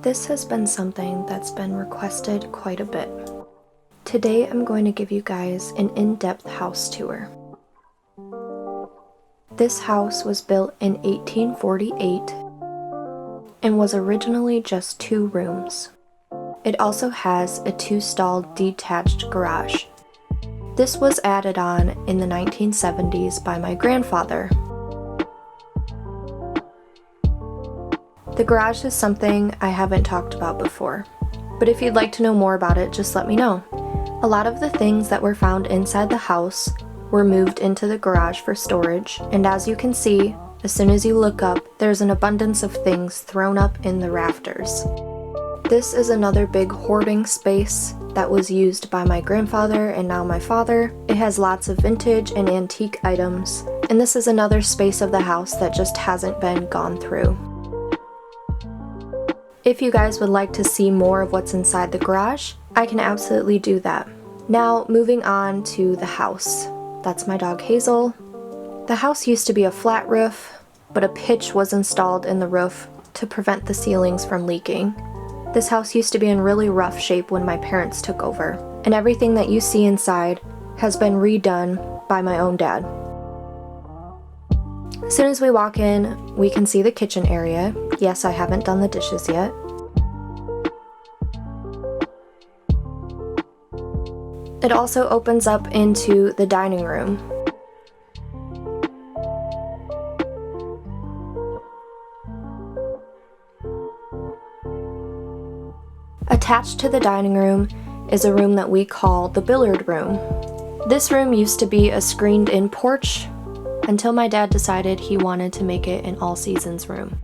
This has been something that's been requested quite a bit. Today I'm going to give you guys an in-depth house tour. This house was built in 1848 and was originally just 2 rooms. It also has a 2-stall detached garage. This was added on in the 1970s by my grandfather. The garage is something I haven't talked about before, but if you'd like to know more about it, just let me know. A lot of the things that were found inside the house were moved into the garage for storage, and as you can see, as soon as you look up, there's an abundance of things thrown up in the rafters. This is another big hoarding space that was used by my grandfather and now my father. It has lots of vintage and antique items, and this is another space of the house that just hasn't been gone through. If you guys would like to see more of what's inside the garage, I can absolutely do that. Now, moving on to the house. That's my dog Hazel. The house used to be a flat roof, but a pitch was installed in the roof to prevent the ceilings from leaking. This house used to be in really rough shape when my parents took over, and everything that you see inside has been redone by my own dad. As soon as we walk in, we can see the kitchen area. Yes, I haven't done the dishes yet. It also opens up into the dining room. Attached to the dining room is a room that we call the billiard room. This room used to be a screened-in porch until my dad decided he wanted to make it an all-seasons room.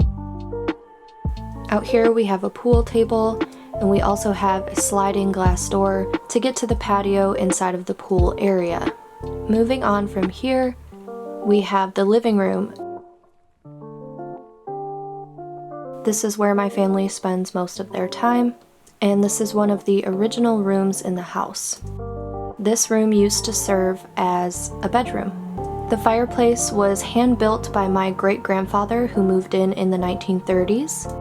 Out here we have a pool table, and we also have a sliding glass door to get to the patio inside of the pool area. Moving on from here, we have the living room. This is where my family spends most of their time, and this is one of the original rooms in the house. This room used to serve as a bedroom. The fireplace was hand-built by my great-grandfather who moved in the 1930s.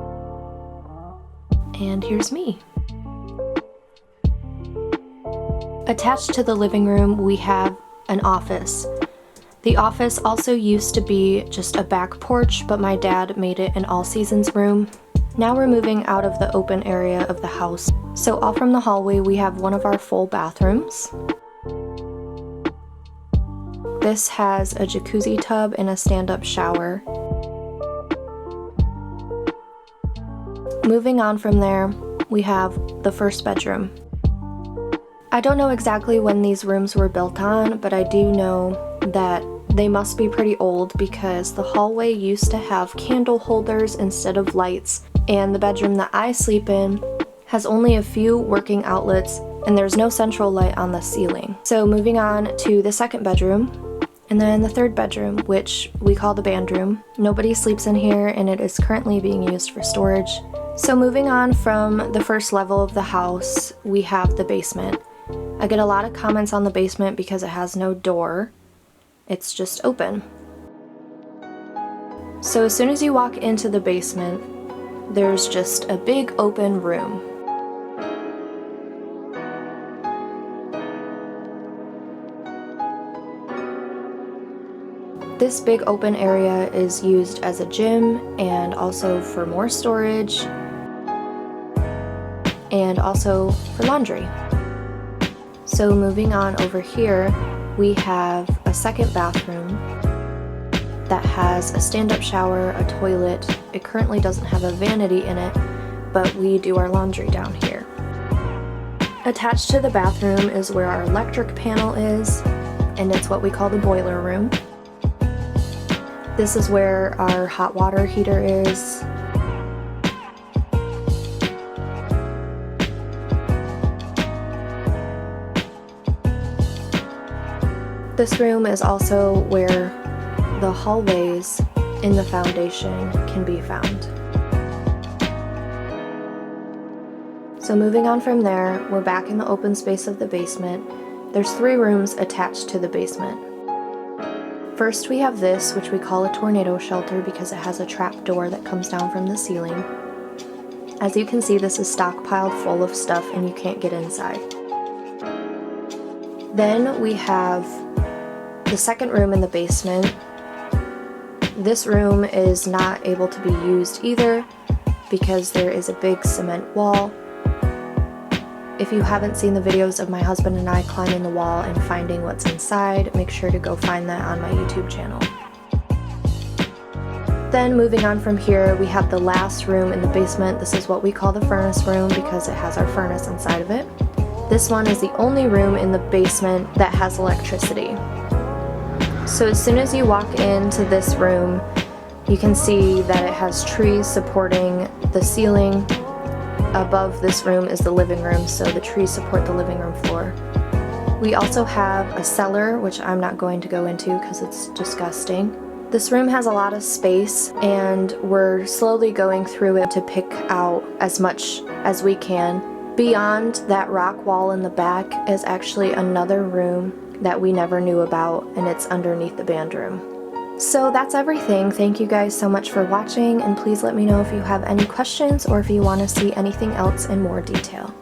And here's me. Attached to the living room, we have an office. The office also used to be just a back porch, but my dad made it an all-seasons room. Now we're moving out of the open area of the house. So off from the hallway, we have one of our full bathrooms. This has a jacuzzi tub and a stand-up shower. Moving on from there, we have the first bedroom. I don't know exactly when these rooms were built on, but I do know that they must be pretty old because the hallway used to have candle holders instead of lights, and the bedroom that I sleep in has only a few working outlets, and there's no central light on the ceiling. So moving on to the second bedroom, and then the third bedroom, which we call the band room. Nobody sleeps in here, and it is currently being used for storage. So moving on from the first level of the house, we have the basement. I get a lot of comments on the basement because it has no door. It's just open. So as soon as you walk into the basement, there's just a big open room. This big open area is used as a gym and also for more storage and also for laundry. So moving on over here, we have a second bathroom that has a stand-up shower, a toilet. It currently doesn't have a vanity in it, but we do our laundry down here. Attached to the bathroom is where our electric panel is, and it's what we call the boiler room. This is where our hot water heater is. This room is also where the hallways in the foundation can be found. So moving on from there, we're back in the open space of the basement. There's 3 rooms attached to the basement. First we have this, which we call a tornado shelter because it has a trap door that comes down from the ceiling. As you can see, this is stockpiled full of stuff and you can't get inside. Then we have the second room in the basement. This room is not able to be used either because there is a big cement wall. If you haven't seen the videos of my husband and I climbing the wall and finding what's inside, make sure to go find that on my YouTube channel. Then moving on from here, we have the last room in the basement. This is what we call the furnace room because it has our furnace inside of it. This one is the only room in the basement that has electricity. So as soon as you walk into this room, you can see that it has trees supporting the ceiling. Above this room is the living room, so the trees support the living room floor. We also have a cellar, which I'm not going to go into because it's disgusting. This room has a lot of space and we're slowly going through it to pick out as much as we can. Beyond that rock wall in the back is actually another room that we never knew about, and it's underneath the band room. So that's everything. Thank you guys so much for watching, and please let me know if you have any questions or if you want to see anything else in more detail.